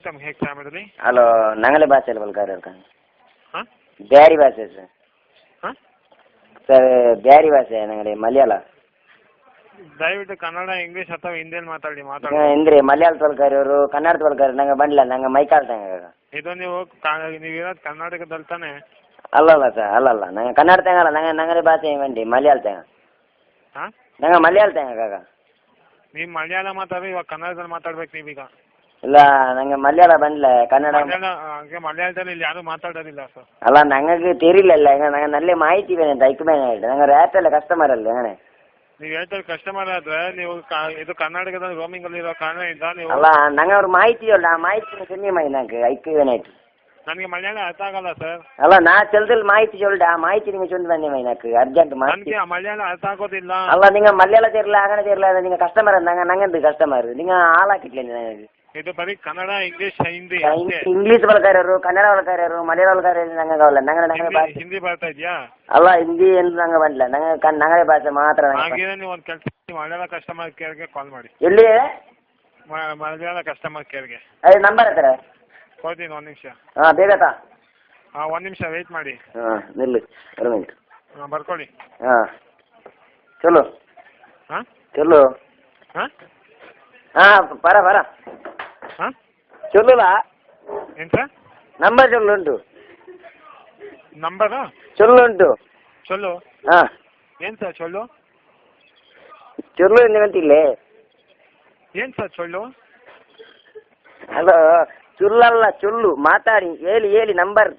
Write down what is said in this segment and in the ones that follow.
Hello ನಂಗಲೆ ಭಾಷೆಯಲ್ಲಿ ಬಲ್ಕಾರ ಹಾಂ ಬ್ಯಾರಿ ಭಾಷೆ ಸರ್ ಹಾಂ ಸರ್ ಬ್ಯಾರಿ ಭಾಷೆ ನಂಗಡೆ ಮಲಯಾಳ ದಯವಿಟ್ಟು ಕನ್ನಡ ಇಂಗ್ಲೀಷ್ ಅಥವಾ ಹಿಂದಿಯಲ್ಲಿ ಮಾತಾಡಿ ಎಂದ್ರಿ ಮಲಯಾಳ ತೊಲ್ಕಾರಿಯವರು ಕನ್ನಡ ತೊಲ್ಕಾರಿ ನಂಗೆ ಬಂಡ್ಲ ನಂಗೆ ಮೈಕಾಲ್ತಂಗ ಇದು ನೀವಿರೋದು ಕರ್ನಾಟಕದಲ್ಲಿ ತಾನೆ? ಅಲ್ಲಲ್ಲ ಸರ್ ಅಲ್ಲಲ್ಲ ನಂಗೆ ಕನ್ನಡ ತೆಂಗಲ್ಲ ನಂಗೆ ನಂಗಡೆ ಭಾಷೆ ಬಂಡಿ ಮಲಯಾಳ ತೆಂಗ ಹಾಂ ನಂಗೆ ಮಲಯಾಳ ತೆಂಗ ಕಾಕ ನೀವು ಮಲಯಾಳ ಮಾತಾಡಿ ಇವಾಗ ಕನ್ನಡದಲ್ಲಿ ಮಾತಾಡ್ಬೇಕು ನೀವೀಗ. ಇಲ್ಲ ನಂಗೆ ಮಲಯಾಳ ಬಂಡ್ಲ ಕನ್ನಡ ಮಲಯಾಳದಲ್ಲಿ ಇಲ್ಲಿ ಯಾರು ಮಾತಾಡೋದಿಲ್ಲ ಸರ್. ಅಲ್ಲ ನಂಗೆ ತೆರಿಲಿಲ್ಲ ನಂಗೆ ನಲ್ಲೇ ಮಾಹಿತಿ ಬೇನೆ ಅಂತ ಐಕ್ಬೇನೆ ನಂಗೆ ರ್ಯಾಟಲ್ಲ ಕಸ್ಟಮರ್ ಅಲ್ಲ ನಂಗೆ ನೀವು ಹೇಳ್ತಾರೆ ಕಸ್ಟಮರ್ ಆದ್ರೆ ನೀವು ಇದು ಕರ್ನಾಟಕದಲ್ಲಿ ರೋಮಿಂಗ್ ಅಲ್ಲಿ ಇರೋ ಕಾರಣದಿಂದ ನೀವು ಅಲ್ಲ ನಂಗೆ ಅವ್ರ ಮಾಹಿತಿ ಅಲ್ಲ ಆ ಮಾಹಿತಿ ಸೆಂಡ್ ಮಾಡಿ ನಂಗೆ ಐಕ್ಬೇನೆ ಆಯ್ತು ನನಗೆ ಮಲಯಾಳ ಅರ್ಥ ಆಗಲ್ಲ ಸರ್. ಅಲ್ಲ ನಾ ಚಲ್ದಲ್ಲಿ ಮಾಹಿತಿ ಚೊಲ್ಡ ಆ ಮಾಹಿತಿ ನಿಮಗೆ ಚೊಂದು ಬಂದೆ ಮೈ ನಾಕು ಅರ್ಜೆಂಟ್ ಮಾಹಿತಿ ನನಗೆ ಮಲಯಾಳ ಅರ್ಥ ಆಗೋದಿಲ್ಲ. ಅಲ್ಲ ನಿಂಗೆ ಮಲಯಾಳ ತೆರಲ ಆಗಣ ತೆರಲ ನಿಂಗೆ ಕಸ್ಟಮರ್ ನಂಗೆ ನಂಗೆಂದು ಕಸ್ಟಮರ್ ನಿಂಗೆ ಹಾಲಾಕಿಟ್ಲೆ ನನಗೆ ಇದು ಬರೀ ಕನ್ನಡ ಇಂಗ್ಲೀಷ್ ಹಿಂದಿ ಇಂಗ್ಲೀಷ್ ಬಲ್ಕಾರ್ಯರು ಕನ್ನಡ ಬಲ್ಕಾರ್ಯರು ಮಲಯಾಳ ಬಲ್ಕಾರ್ಯರು ನಂಗೆ ಆಗಲ್ಲ ನಂಗೆ ಹಿಂದಿ ಬರ್ತಾ ಇದೆಯಾ? ಅಲ್ಲ ಹಿಂದಿ ಎಂದು ನಂಗೆ ಬಂದಿಲ್ಲ ನಂಗೆ ನಂಗಡೆ ಭಾಷೆ ಮಾತ್ರ ಹಾಗೇನೆ ನೀವು ಒಂದು ಕೆಲಸ ಮಲಯಾಳ ಕಸ್ಟಮರ್ ಕೇರ್ಗೆ ಕಾಲ್ ಮಾಡಿ. ಎಲ್ಲಿ ಮಲಯಾಳ ಕಸ್ಟಮರ್ ಕೇರ್ಗೆ ಅದು ನಂಬರ್ ಹತ್ರ ಕೊಡ್ತೀನಿ ಒಂದು ನಿಮಿಷ. ಹಾಂ ಬೇಗತ್ತಾ ಒಂದು ನಿಮಿಷ ವೆಯ್ಟ್ ಮಾಡಿ. ಹಾಂ ನಿಲ್ಲು ಒಂದು ಮಿನಿಟ್ ಬರ್ಕೊಳ್ಳಿ. ಹಾಂ ಚಲೋ ಹಾಂ ಚಲೋ ಹಾಂ ಹಾಂ ಬರ ಹಾಂ ಚೊಲ್ಲುಲ ಏನು ಸರ್? ನಂಬರ್ ಚೊಲ್ಲು ಉಂಟು ನಂಬರು ಚೊಲ್ಲು ಉಂಟು ಚೊಲ್ಲು ಹಾಂ ಏನು ಸರ್ ಚೊಲ್ಲು? ಚೊಲ್ಲು ನಿಮ್ಮಂತಿಲ್ಲೇ ಏನು ಸರ್ ಚೊಲ್ಲು? ಹಲೋ ಚುಲ್ಲಲ್ಲ ಚೊಲ್ಲು ಮಾತಾಡಿ ಹೇಳಿ ನಂಬರ್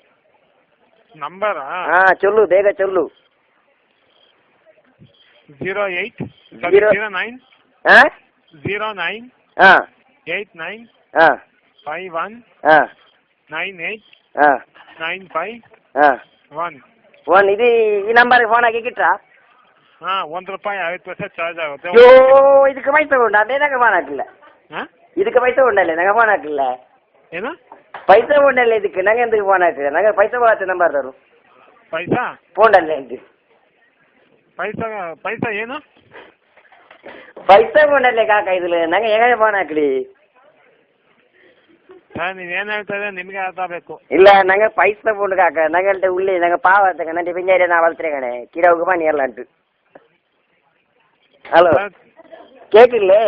ನಂಬರಾ? ಹಾಂ ಚೊಲ್ಲು ಬೇಗ ಚೊಲ್ಲು 08 09 ಹಾಂ 09 ಹಾಂ 89 ಹಾಂ 51 ಹಾಂ 98 ಹಾಂ 95 ಹಾಂ 1. ಫೋನ್ ಇದು ಈ ನಂಬರ್ಗೆ ಫೋನ್ ಹಾಕಿ ಕಿಟ್ರಾ? ಹಾಂ ₹1 ಚಾರ್ಜ್ ಆಗುತ್ತೆ. ಅಯ್ಯೋ ಇದಕ್ಕೆ ಪೈಸೆ ಉಂಟು ಅದೇ ನಂಗೆ ಫೋನ್ ಹಾಕಿಲ್ಲ. ಹಾಂ ಇದಕ್ಕೆ ಪೈಸೆ ಉಂಡಲ್ಲ ನಂಗೆ ಫೋನ್ ಹಾಕಿಲ್ಲ. ಏನು ಪೈಸೆ ಉಂಡಲ್ಲ ಇದಕ್ಕೆ ನಂಗೆ ಎಂತಕ್ಕೆ ಫೋನ್ ಹಾಕಿಲ್ಲ ನಂಗೆ ಪೈಸೆ ಬರುತ್ತೆ ನಂಬರ್ ತರು ಪೈಸಾ ಫೋನಲ್ಲೇ ಇದು ಪೈಸಾ ಏನು ಪೈಸೆ ಉಂಡಲ್ಲೇ ಕಾಕ ಇದಿಲ್ಲ ನಂಗೆ ಹೇಗೆ ಫೋನ್ ಹಾಕ್ಲಿ? ಸರ್ ನೀವೇನು ಹೇಳ್ತಾ ಇದ್ರೆ ನಿಮಗೆ ಅರ್ಥ ಆಗಬೇಕು. ಇಲ್ಲ ನಂಗೆ ಪೈಸೆ ಉಂಟು ಕಾಕ ನಂಗೆ ಉಳ್ಳಿ ನಂಗೆ ಪಾವ ತಗ ನಂಗೆ ಪಿಂಜಾರಿ ನಾ ಬಲ್ತ್ರೆ ಕಣೆ ಕಿಡ ಹೋಗಿ ಬನ್ನಿ ಎಲ್ಲ ಉಂಟು. ಹಲೋ ಕೇಳಿಲ್ಲೇ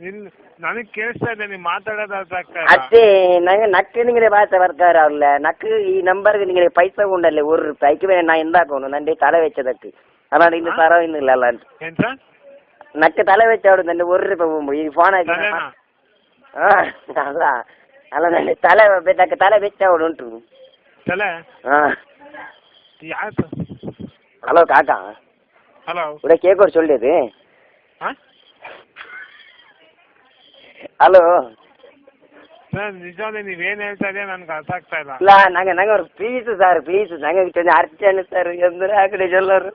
ಇಲ್ಲ ನನಗೆ ಕೇಳಿಸ್ತಾ ಇದೆ ನೀವು ಮಾತಾಡೋದು ಅರ್ಥ ಆಗ್ತಾ ಇಲ್ಲ. ಅಷ್ಟೇ ನಂಗೆ ನಕ್ಕು ನಿಂಗೆ ಭಾಷೆ ಬರ್ತಾರ ಅವಲ್ಲ ನಕ್ಕು ಈ ನಂಬರ್ಗೆ ನಿಂಗೆ ಪೈಸೆ ಉಂಡಲ್ಲೇ ₹1 ಐಕ್ಯ ನಾ ಎಂದಾಕೋನು ನಂಗೆ ತಲೆ ವೆಚ್ಚದಕ್ಕೆ ಅಲ್ಲ ಇನ್ನು ಸರ ಇನ್ನಿಲ್ಲ ಅಲ್ಲ ಅಂತ ಏನು ಸರ್ ನಕ್ಕೆ ತಲೆ ವೆಚ್ಚ ಅವಡು ನಂಗೆ ₹1 ಈ ಫೋನ್ ಹಾಕಿ ಹಾಂ ಅಲ್ಲ ನನಗೆ ತಲೆ ವೆಚ್ಚ ಅವಡು ಉಂಟು. ತಲೆ ಹಾಂ ಯಾರು? ಹಲೋ ಕಾಕ ಹಲೋ ഇവിടെ കേക്ക് ചൊല്ലിയത് ಹಾಂ ಹಲೋ ಸರ್ ನಿಜವಾಗ್ಲೂ ನೀವೇನು ಹೇಳ್ತಾ ಇದೆಯಾ ನನಗೆ ಅರ್ಥ ಆಗ್ತಾ ಇಲ್ಲ. ಇಲ್ಲ ನಂಗೆ ಅವ್ರು ಪ್ಲೀಸ್ ಸರ್ ಪ್ಲೀಸ್ ನಂಗೆ ಚಂದ ಅರ್ಚನೆ ಸರ್ ಎಂದ್ರೆ ಆ ಕಡೆ ಚೊಲ್ಲೋರು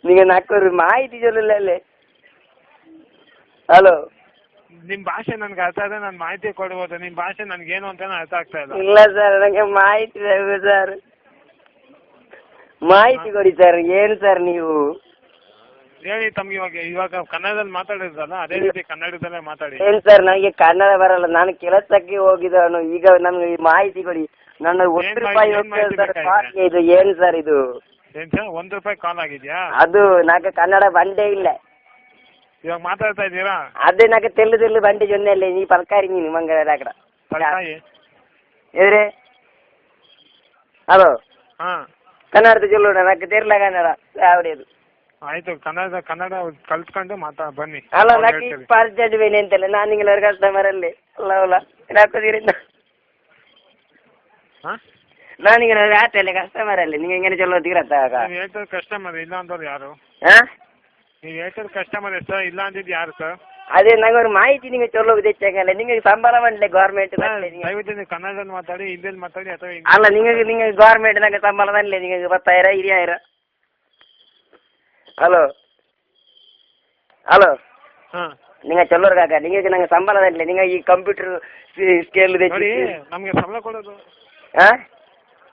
ನಿಂಗೆ ನಕ್ಕರು ಮಾಹಿತಿ ಚೊಲ್ಲಿಲ್ಲ ಅಲ್ಲೇ. ಹಲೋ ನಿಮ್ಮ ಭಾಷೆ ನನಗೆ ಅರ್ಥ ಇದೆ ನಾನು ಮಾಹಿತಿ ಕೊಡ್ಬೋದು ನಿಮ್ಮ ಭಾಷೆ ನನಗೇನು ಅಂತಾನೆ ಅರ್ಥ ಆಗ್ತಾ ಇಲ್ಲ. ಇಲ್ಲ ಸರ್ ನನಗೆ ಮಾಹಿತಿ ಸರ್ ಮಾಹಿತಿ ಕೊಡಿ ಸರ್ ಏನು ಸರ್ ನೀವು ಹೇಳಿ ತಮ್ಗೆ ಇವಾಗ ಕನ್ನಡದಲ್ಲಿ ಮಾತಾಡಿದ್ರಲ್ಲ ಅದೇ ರೀತಿ ಕನ್ನಡದಲ್ಲೇ ಮಾತಾಡಿ. ಏನು ಸರ್ ನನಗೆ ಕನ್ನಡ ಬರಲ್ಲ ನಾನು ಕೆಲಸಕ್ಕೆ ಹೋಗಿದ್ದವನು ಈಗ ನಮ್ಗೆ ಈ ಮಾಹಿತಿ ಕೊಡಿ ನನ್ನ ₹1 ಇದು ಏನು ಸರ್ ಇದು? ಏನು ಸರ್ ₹1 ಕಾಲ್ ಆಗಿದೆಯಾ? ಅದು ನಾಕೆ ಕನ್ನಡ ಬಂಡೇ ಇಲ್ಲ ಇವಾಗ ಮಾತಾಡ್ತಾ ಇದ್ದೀರಾ? ಅದೇ ನಾಕೆ ತೆಲ್ಲು ಬಂಡಿ ಜೊನ್ನೆಲ್ಲ ನೀ ಪಲ್ಕಾರಿ ನೀನು ಮಂಗಳ ಅಕಡ ಎದ್ರೆ ಹಲೋ ಹಾಂ ಕನ್ನಡದ ಚೊಲ್ಲೋಣ ನಾಕೆ ತೆರ್ಲ ಕನ್ನಡ ಯಾವ್ದು ಆಯ್ತು ಕನ್ನಡ ಕಲ್ತ್ಕೊಂಡು ಬನ್ನಿ. ಅಲ್ಲ ನಾಕೆ ಅರ್ಜೆಂಟ್ ಬೇನೆ ಅಂತಲ್ಲ ನಾನು ನಿಂಗೆ ಕಸ್ಟಮರ್ ಅಲ್ಲಿ ಅಲ್ಲ ಅಲ್ಲ ಹಾಕೋದಿರಿಂದ ಹಾಂ ನಾನೀಗ ಆಟಲ್ಲಿ ಕಸ್ಟಮರ್ ಅಲ್ಲಿ ನಿಂಗೆ ಹೆಂಗೆ ಚೊಲ್ಲೋ ತೀರತ್ತ ನೀವು ಹೇಳ್ತಾರೆ ಕಸ್ಟಮರ್ ಇಲ್ಲ ಅಂದವ್ರು ಯಾರು? ಹಾಂ ನೀವು ಹೇಳ್ತಾರೆ ಕಸ್ಟಮರ್ ಸರ್ ಇಲ್ಲ ಅಂದಿದ್ದು ಯಾರು ಸರ್? ಅದೇ ನಂಗೆ ಒಂದು ಮಾಹಿತಿ ನಿಮಗೆ ಚೊಲ್ಲೋದು ಹೆಚ್ಚಾಗಲ್ಲ ನಿಮಗೆ ಸಂಬಳ ಮಾಡಲಿ ಗೌರ್ಮೆಂಟ್ ದಯವಿಟ್ಟು ನೀವು ಕನ್ನಡದಲ್ಲಿ ಮಾತಾಡಿ ಹಿಂದಿಯಲ್ಲಿ ಮಾತಾಡಿ ಅಥವಾ ಅಲ್ಲ ನಿಮಗೆ ಗೌರ್ಮೆಂಟ್ ನಂಗೆ ಸಂಬಳ ತನ್ನಲೆ ನಿಮಗೆ 10,000 ಹಲೋ ಹಲೋ ಹಾಂ ನಿಂಗೆ ಚೊಲ್ಲೋರು ಕಾಕ ನಿಮಗೆ ನಂಗೆ ಸಂಬಳ ತನ್ನಲೆ ನಿಂಗೆ ಈ ಕಂಪ್ಯೂಟರ್ ಸ್ಕೇಲ್ ನೋಡಿ ನಮಗೆ ಸಂಬಳ ಕೊಡೋದು ಹಾಂ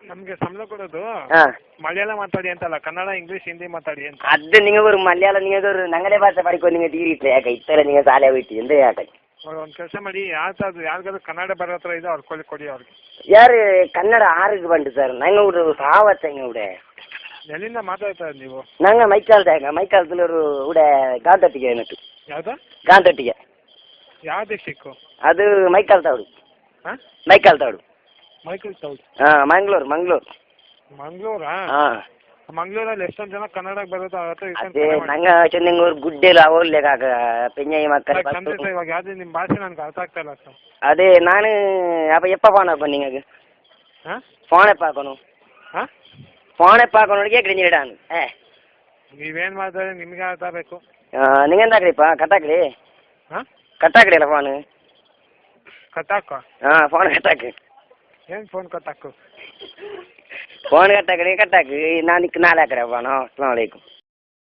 ನಮಗೆ ಸಂಬಳ ಕೊಡೋದು ಹಾಂ ಮಲಯಾಳ ಮಾತಾಡಿ ಅಂತಲ್ಲ ಕನ್ನಡ ಇಂಗ್ಲೀಷ್ ಹಿಂದಿ ಮಾತಾಡಿ ಅಂತ. ಅದು ನಿಮಗೆ ஒரு மலையாளம் நீங்கள் ஒரு நங்களே பாஷை படிக்கும் நீங்கள் தீரிட்டு யாக்க இத்தனை நீங்கள் சாலையாக போயிட்டு எந்த யாக்க ಒಂದು ಕೆಲಸ ಮಾಡಿ ಯಾರಿಗಾದ್ರು ಕನ್ನಡ ಬರೋ ಹತ್ರ ಇದೆ ಅವ್ರ ಕೊಡಿ ಅವ್ರಿಗೆ. ಯಾರು ಕನ್ನಡ ಆರಿಗೆ ಬಂದು ಸರ್ ನಂಗೆ ಹುಡು ಸಾವತ್ತ ಹಿಂಗೆ ಹುಡೆ ಎಲ್ಲಿಂದ ಮಾತಾಡ್ತಾ ಇದ್ದೀರಿ ನೀವು? ನಂಗೆ ಮೈಕಾಲ್ದಲ್ಲೂರು ಹುಡೆ ಗಾಂತೊಟ್ಟಿಗೆ ಏನಟ್ಟು ಯಾವ್ದು ಗಾಂತೊಟ್ಟಿಗೆ. ಯಾವ ಡಿಸ್ಟಿಕ್ಕು ಅದು ಮೈಕಾಲ್ ತಾವಡು. ಹಾಂ ಮೈಕಾಲ್ ತಾವಡು. ಮೈಕಲ್ ತೌಡ್. ಹಾಂ ಮಂಗಳೂರು. ಮಂಗಳೂರಾ? ಹಾಂ ಮಂಗಳೂರಲ್ಲಿ ಎಷ್ಟೊಂದು ಜನ ಕನ್ನಡ ಬರುತ್ತೋ ಅದೇ ನಂಗೆ ಚೆನ್ನಂಗೂರು ಗುಡ್ಡೆಲ್ಲ ಹೋಗ್ಲಿಕ್ಕಾಗ ಪೆಂಜಾಯಿ ಮಕ್ಕಳು ಇವಾಗ ಯಾವ್ದು ನಿಮ್ಮ ಭಾಷೆ ನನಗೆ ಅರ್ಥ ಆಗ್ತಾ ಇಲ್ಲ ಸರ್. ಅದೇ ನಾನು ಎಪ್ಪ ಫೋನ್ ಹಾಕೊಂಡು ನಿಂಗೆ ಹಾಂ ಫೋನ್ ಎಪ್ಪ ಹಾಕೋನು ಹಾಂ ಫೋನ್ ಎಪ್ಪ ಹಾಕೊಂಡು ಕೇಳಿ ನೀಡಾನು ನೀವೇನು ಮಾಡಿದ್ರೆ ನಿಮಗೆ ಅರ್ಥ ಬೇಕು. ನಿಂಗೆಂದಾಕ್ರಿಪ್ಪ ಕಟ್ಟಾಕ್ರಿ. ಹಾಂ ಕಟ್ಟಾಕ್ರಿ ಅಲ್ಲ ಫೋನ್ ಕಟ್ಟಾಕ. ಹಾಂ ಫೋನ್ ಕಟ್ಟಾಕ್ರಿ. ಏನು ಫೋನ್ ಕಟ್ಟಾಕು? ಫೋನ್ ಕಟ್ಟಾಕ್ರಿ ನಾನು ನಾಳೆ ಹಾಕ್ರಿ ಫೋನು. ಅಸ್ಸಲಾಮು ಅಲೈಕುಮ್.